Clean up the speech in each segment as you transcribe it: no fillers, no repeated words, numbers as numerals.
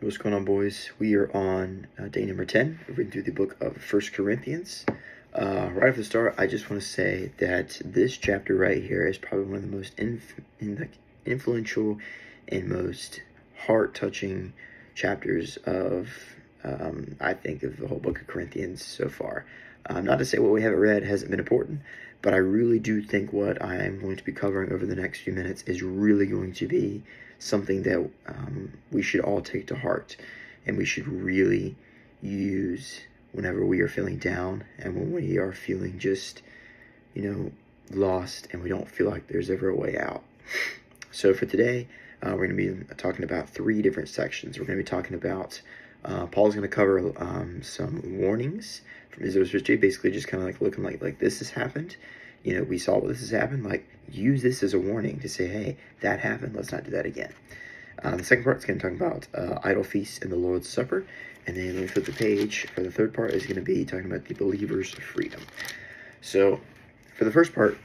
What's going on, boys? We are on day number 10, reading through the book of First Corinthians. Right off the start, I just want to say that this chapter right here is probably one of the most influential and most heart-touching chapters of, I think, of the whole book of Corinthians so far. Not to say what we haven't read hasn't been important, but I really do think what I am going to be covering over the next few minutes is really going to be something that we should all take to heart, and we should really use whenever we are feeling down and when we are feeling just, lost and we don't feel like there's ever a way out. So for today, we're going to be talking about 3 different sections. We're going to be talking about Paul's going to cover some warnings from Israel's history, basically just kind of like looking like this has happened. We saw what this has happened. Like, use this as a warning to say, hey, that happened. Let's not do that again. The second part is going to talk about idol feasts and the Lord's Supper. And then when we flip the page for the third part is going to be talking about the believer's freedom. So for the first part,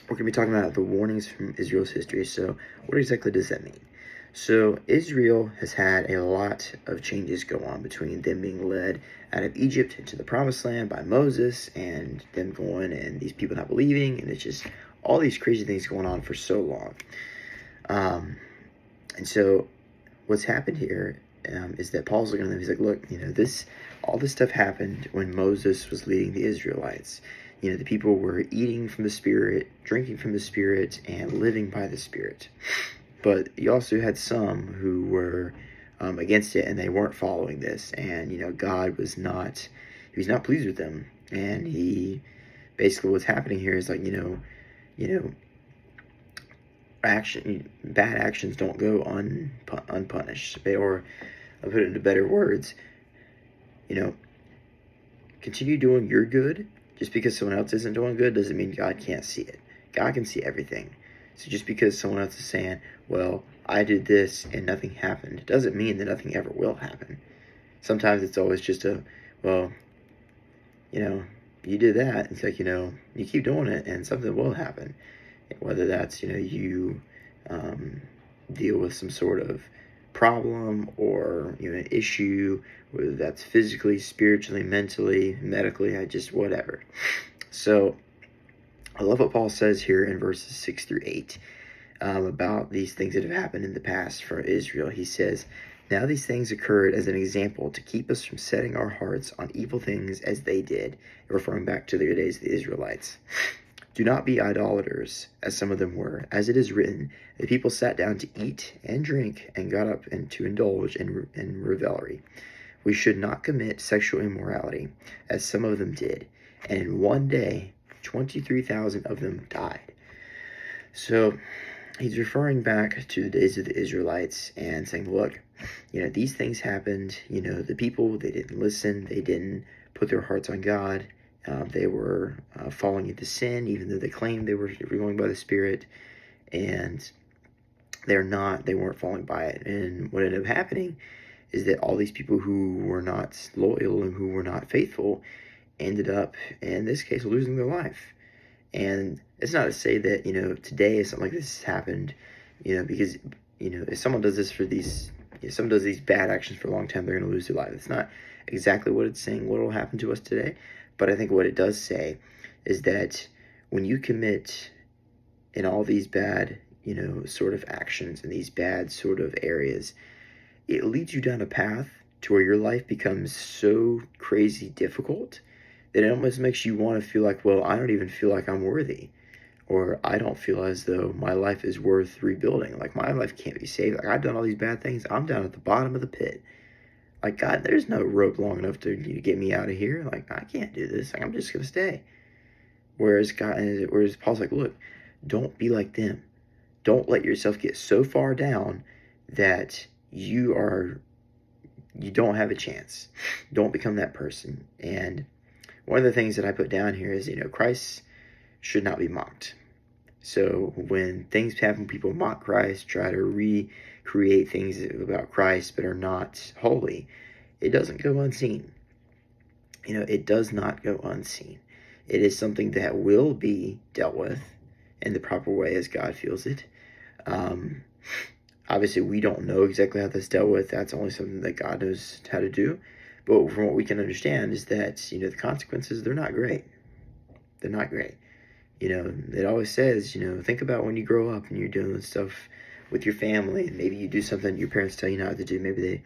we're going to be talking about the warnings from Israel's history. So what exactly does that mean? So Israel has had a lot of changes go on between them being led out of Egypt into the promised land by Moses and them going and these people not believing, and it's just all these crazy things going on for so long. And so what's happened here is that Paul's looking at them. He's like, look, all this stuff happened when Moses was leading the Israelites. The people were eating from the Spirit, drinking from the Spirit, and living by the Spirit. But you also had some who were against it, and they weren't following this. And, God was not pleased with them. And he basically, what's happening here is like, bad actions don't go unpunished. Or, I'll put it into better words, continue doing your good. Just because someone else isn't doing good doesn't mean God can't see it. God can see everything. So just because someone else is saying, well, I did this and nothing happened, doesn't mean that nothing ever will happen. Sometimes it's always just well, you did that. It's like, you keep doing it and something will happen. Whether that's, you deal with some sort of problem or, an issue, whether that's physically, spiritually, mentally, medically, whatever. So I love what Paul says here in verses 6 through 8 about these things that have happened in the past for Israel. He says, now these things occurred as an example to keep us from setting our hearts on evil things as they did, referring back to the days of the Israelites. Do not be idolaters, as some of them were. As it is written, the people sat down to eat and drink and got up and to indulge in revelry. We should not commit sexual immorality, as some of them did. And in one day, 23,000 of them died. So he's referring back to the days of the Israelites and saying, look, these things happened. The people, they didn't listen. They didn't put their hearts on God. They were falling into sin, even though they claimed they were going by the Spirit, and they weren't falling by it. And what ended up happening is that all these people who were not loyal and who were not faithful ended up, in this case, losing their life. And it's not to say that, today something like this has happened, because, if someone does this if someone does these bad actions for a long time, they're going to lose their life. It's not exactly what it's saying, what will happen to us today. But I think what it does say is that when you commit in all these bad, sort of actions in these bad sort of areas, it leads you down a path to where your life becomes so crazy difficult that it almost makes you want to feel like, well, I don't even feel like I'm worthy. Or I don't feel as though my life is worth rebuilding. Like, my life can't be saved. Like, I've done all these bad things. I'm down at the bottom of the pit. Like, God, there's no rope long enough to get me out of here. Like, I can't do this. Like, I'm just going to stay. Whereas Paul's like, look, don't be like them. Don't let yourself get so far down that you don't have a chance. Don't become that person. And one of the things that I put down here is, Christ should not be mocked. So when things happen, people mock Christ, try to recreate things about Christ but are not holy, it doesn't go unseen. It does not go unseen. It is something that will be dealt with in the proper way as God feels it. Obviously, we don't know exactly how that's dealt with. That's only something that God knows how to do. But from what we can understand is that, the consequences, they're not great. They're not great. It always says, think about when you grow up and you're doing stuff with your family, and maybe you do something your parents tell you not to do. Maybe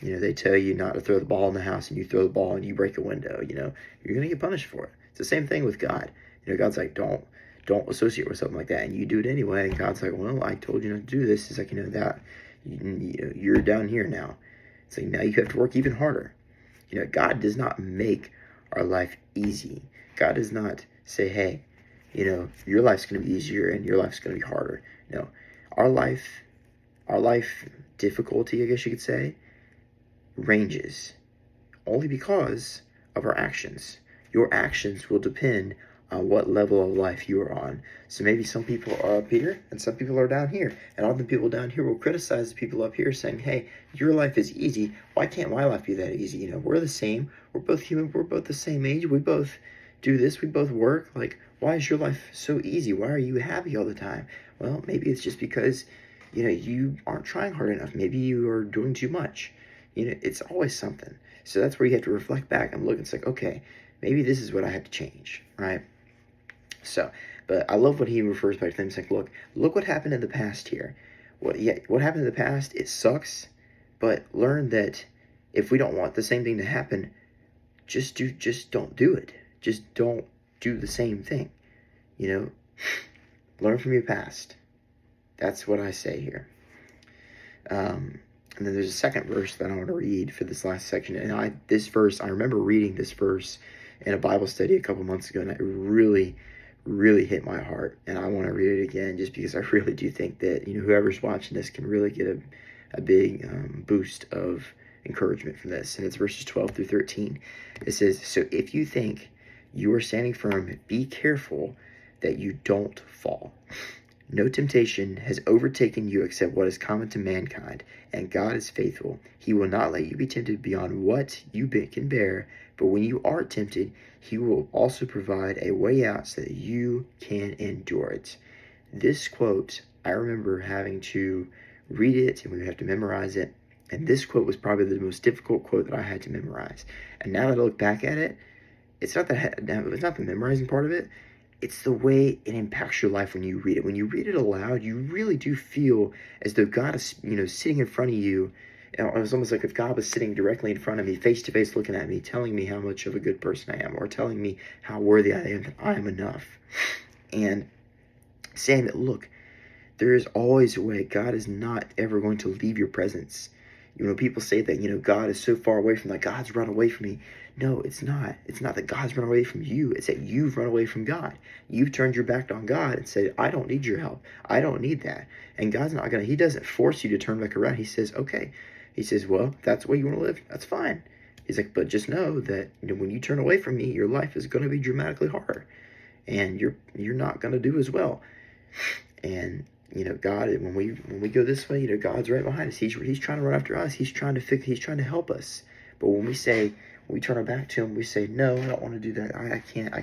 they tell you not to throw the ball in the house, and you throw the ball and you break a window. You're gonna get punished for it. It's the same thing with God. God's like, don't associate with something like that, and you do it anyway. And God's like, well, I told you not to do this. It's like, that you're down here now. It's like, now you have to work even harder. God does not make our life easy. God does not say, hey, your life's going to be easier and your life's going to be harder. No, our life difficulty, I guess you could say, ranges only because of our actions. Your actions will depend on what level of life you are on. So maybe some people are up here and some people are down here. And all the people down here will criticize the people up here saying, hey, your life is easy. Why can't my life be that easy? We're the same. We're both human. We're both the same age. We both do this. We both work. Like, why is your life so easy? Why are you happy all the time? Well, maybe it's just because, you aren't trying hard enough. Maybe you are doing too much. It's always something. So that's where you have to reflect back and look. It's like, okay, maybe this is what I have to change, right? So, but I love what he refers back to them. It's like, look what happened in the past here. What happened in the past, it sucks, but learn that if we don't want the same thing to happen, just don't do it. Just don't do the same thing. Learn from your past. That's what I say here. And then there's a second verse that I want to read for this last section. And I remember reading this verse in a Bible study a couple months ago, and it really, really hit my heart. And I want to read it again just because I really do think that, whoever's watching this can really get a big boost of encouragement from this. And it's verses 12 through 13. It says, so if you think you are standing firm, be careful that you don't fall. No temptation has overtaken you except what is common to mankind, and God is faithful. He will not let you be tempted beyond what you can bear, but when you are tempted, he will also provide a way out so that you can endure it. This quote, I remember having to read it, and we would have to memorize it, and this quote was probably the most difficult quote that I had to memorize. And now that I look back at it, it's not the memorizing part of it. It's the way it impacts your life when you read it. When you read it aloud, you really do feel as though God is, sitting in front of you. It was almost like if God was sitting directly in front of me, face to face, looking at me, telling me how much of a good person I am, or telling me how worthy I am, that I am enough. And saying that, look, there is always a way. God is not ever going to leave your presence. People say that, God is so far away from, like, God's run away from me. No, it's not. It's not that God's run away from you. It's that you've run away from God. You've turned your back on God and said, I don't need your help. I don't need that. And God's not he doesn't force you to turn back around. He says, okay. He says, well, if that's the way you want to live, that's fine. He's like, but just know that, when you turn away from me, your life is going to be dramatically harder. And you're not going to do as well. And God, when we go this way, God's right behind us. He's trying to run after us. He's trying to help us. But when we turn our back to him, we say, no, I don't want to do that. I can't.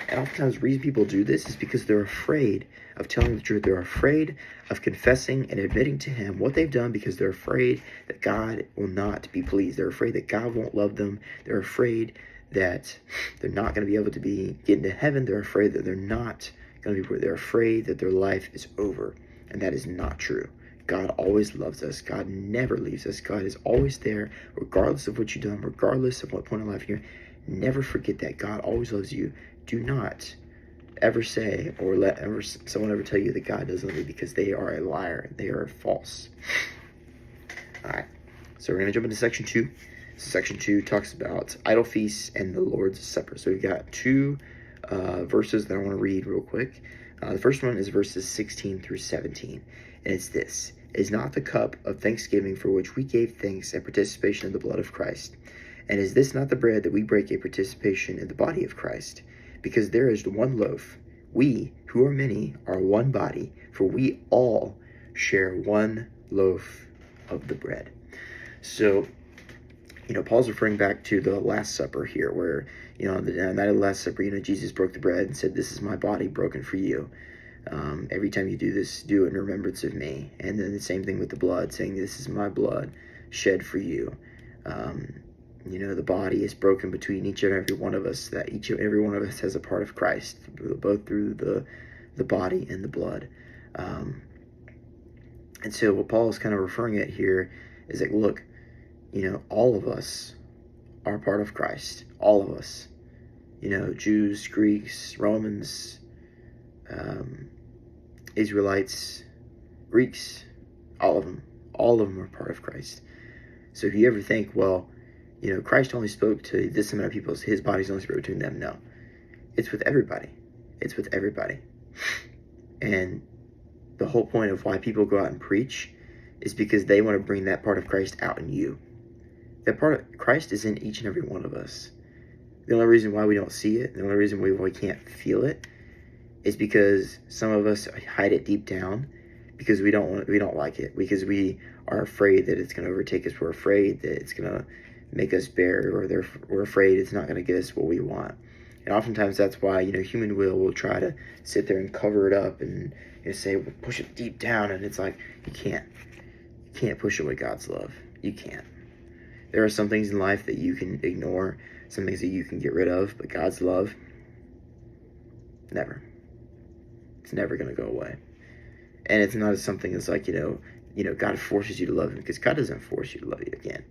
And oftentimes the reason people do this is because they're afraid of telling the truth. They're afraid of confessing and admitting to him what they've done because they're afraid that God will not be pleased. They're afraid that God won't love them. They're afraid that they're not going to be able to get into heaven. They're afraid that they're afraid that their life is over, and that is not true. God always loves us. God never leaves us. God is always there, regardless of what you've done, regardless of what point in life you're in. Never forget that. God always loves you. Do not ever say or let someone ever tell you that God doesn't love you, because they are a liar. They are false. All right, so we're going to jump into section 2. So section 2 talks about idol feasts and the Lord's Supper. So we've got two verses that I want to read real quick. The first one is verses 16 through 17, and it's this: is not the cup of thanksgiving for which we gave thanks a participation in the blood of Christ? And is this not the bread that we break a participation in the body of Christ? Because there is one loaf. We, who are many, are one body, for we all share one loaf of the bread. So, Paul's referring back to the Last Supper here, where, on the night of the Last Supper, Jesus broke the bread and said, this is my body broken for you. Every time you do this, do it in remembrance of me. And then the same thing with the blood, saying, this is my blood shed for you. The body is broken between each and every one of us, that each and every one of us has a part of Christ, both through the body and the blood. And so what Paul is kind of referring at here is like, look, all of us are part of Christ. All of us. Jews, Greeks, Romans, Israelites, Greeks, all of them. All of them are part of Christ. So if you ever think, well, Christ only spoke to this amount of people, so his body's only spoke between them. No. It's with everybody. It's with everybody. And the whole point of why people go out and preach is because they want to bring that part of Christ out in you. That part of Christ is in each and every one of us. The only reason why we don't see it, the only reason why we can't feel it, is because some of us hide it deep down because we don't like it, because we are afraid that it's going to overtake us. We're afraid that it's going to make us bare, or we're afraid it's not going to get us what we want. And oftentimes that's why human will try to sit there and cover it up and say, well, push it deep down, and it's like, you can't push away God's love. You can't. There are some things in life that you can ignore, some things that you can get rid of, but God's love, never. It's never going to go away. And it's not something that's like, God forces you to love him, because God doesn't force you to love you again.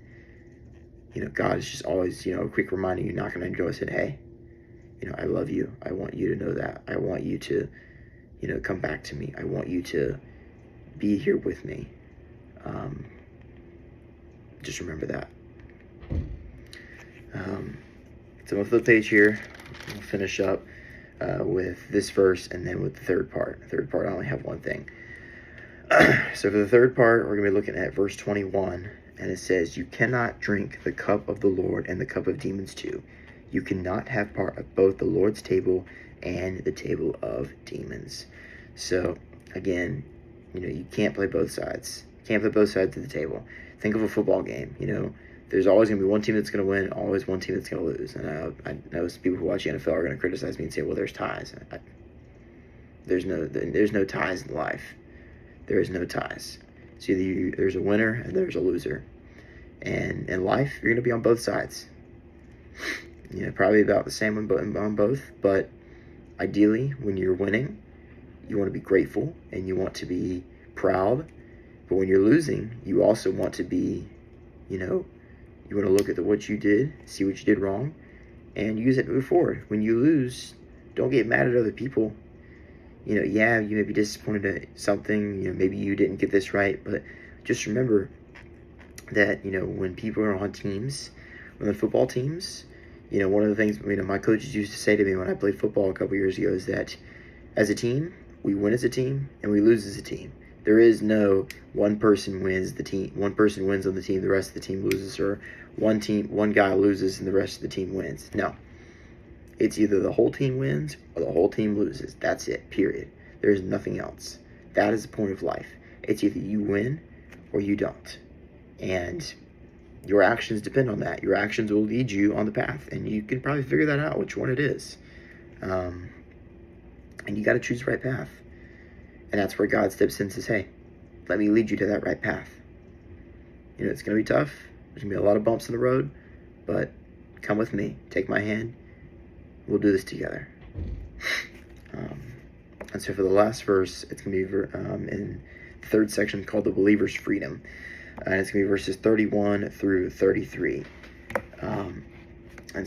God is just always, a quick reminder. You're not going to go and say, hey, I love you. I want you to know that. I want you to, come back to me. I want you to be here with me. Just remember that. So we'll flip the page here. We'll finish up with this verse and then with the third part. The third part, I only have one thing. So for the third part, we're going to be looking at verse 21. And it says, you cannot drink the cup of the Lord and the cup of demons too. You cannot have part of both the Lord's table and the table of demons. So, again, you can't play both sides. You can't play both sides of the table. Think of a football game, There's always going to be one team that's going to win, always one team that's going to lose. And I know some people who watch the NFL are going to criticize me and say, well, there's ties. There's no ties in life. There is no ties. It's either there's a winner and there's a loser. And in life, you're going to be on both sides. Probably about the same on both. But ideally, when you're winning, you want to be grateful and you want to be proud. But when you're losing, you also want to be, you want to look at what you did, see what you did wrong, and use it to move forward. When you lose, don't get mad at other people. You may be disappointed at something, maybe you didn't get this right, but just remember that, when people are on teams, when the football teams, one of the things, my coaches used to say to me when I played football a couple years ago is that as a team, we win as a team and we lose as a team. There is no one person wins on the team, the rest of the team loses, or one guy loses and the rest of the team wins. No. It's either the whole team wins or the whole team loses. That's it, period. There's nothing else. That is the point of life. It's either you win or you don't. And your actions depend on that. Your actions will lead you on the path. And you can probably figure that out, which one it is. And you got to choose the right path. And that's where God steps in and says, hey, let me lead you to that right path. It's going to be tough. There's going to be a lot of bumps in the road. But come with me. Take my hand. We'll do this together. And so for the last verse, it's going to be in the third section called the believer's freedom. And it's going to be verses 31 through 33. And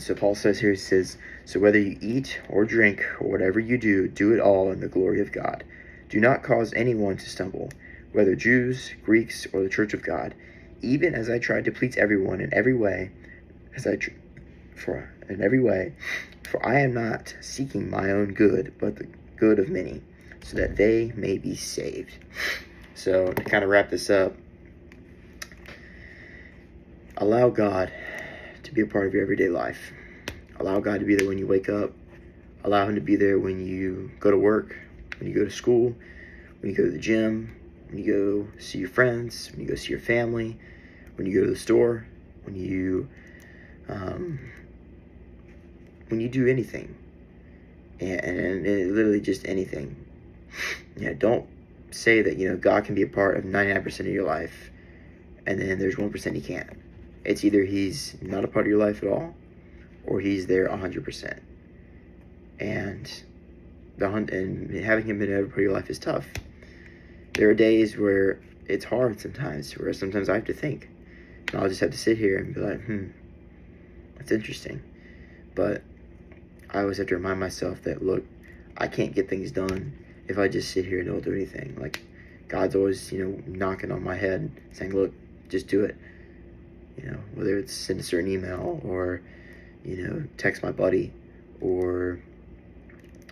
so Paul says here, he says, so whether you eat or drink or whatever you do, do it all in the glory of God. Do not cause anyone to stumble, whether Jews, Greeks, or the church of God, even as I tried to please everyone in every way, for I am not seeking my own good, but the good of many, so that they may be saved. So to kind of wrap this up, allow God to be a part of your everyday life. Allow God to be there when you wake up. Allow him to be there when you go to work, when you go to school, when you go to the gym, when you go see your friends, when you go see your family, when you go to the store, when you do anything. And literally just anything. Don't say that, God can be a part of 99% of your life, and then there's 1% he can't. It's either he's not a part of your life at all, or he's there 100%. And having him in every part of your life is tough. There are days where it's hard sometimes, where sometimes I have to think. And I'll just have to sit here and be like, that's interesting. But I always have to remind myself that, look, I can't get things done if I just sit here and don't do anything. Like, God's always, knocking on my head saying, look, just do it. Whether it's send a certain email or, text my buddy or,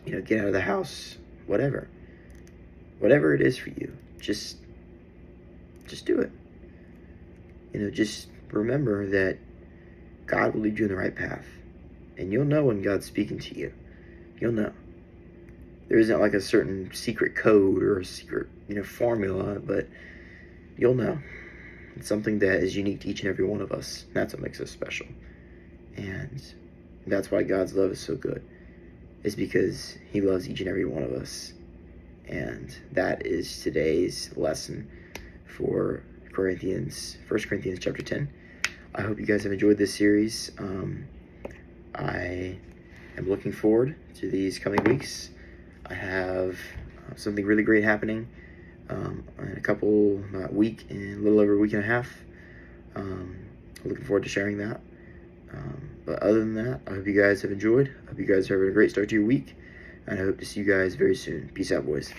get out of the house, whatever. Whatever it is for you, just do it. Just remember that God will lead you in the right path. And you'll know when God's speaking to you. You'll know. There isn't like a certain secret code or a secret, formula, but you'll know. It's something that is unique to each and every one of us. That's what makes us special. And that's why God's love is so good. It's because he loves each and every one of us. And that is today's lesson for 1 Corinthians chapter 10. I hope you guys have enjoyed this series. I am looking forward to these coming weeks. I have something really great happening in a little over a week and a half. Looking forward to sharing that. But other than that, I hope you guys have enjoyed. I hope you guys are having a great start to your week. And I hope to see you guys very soon. Peace out, boys.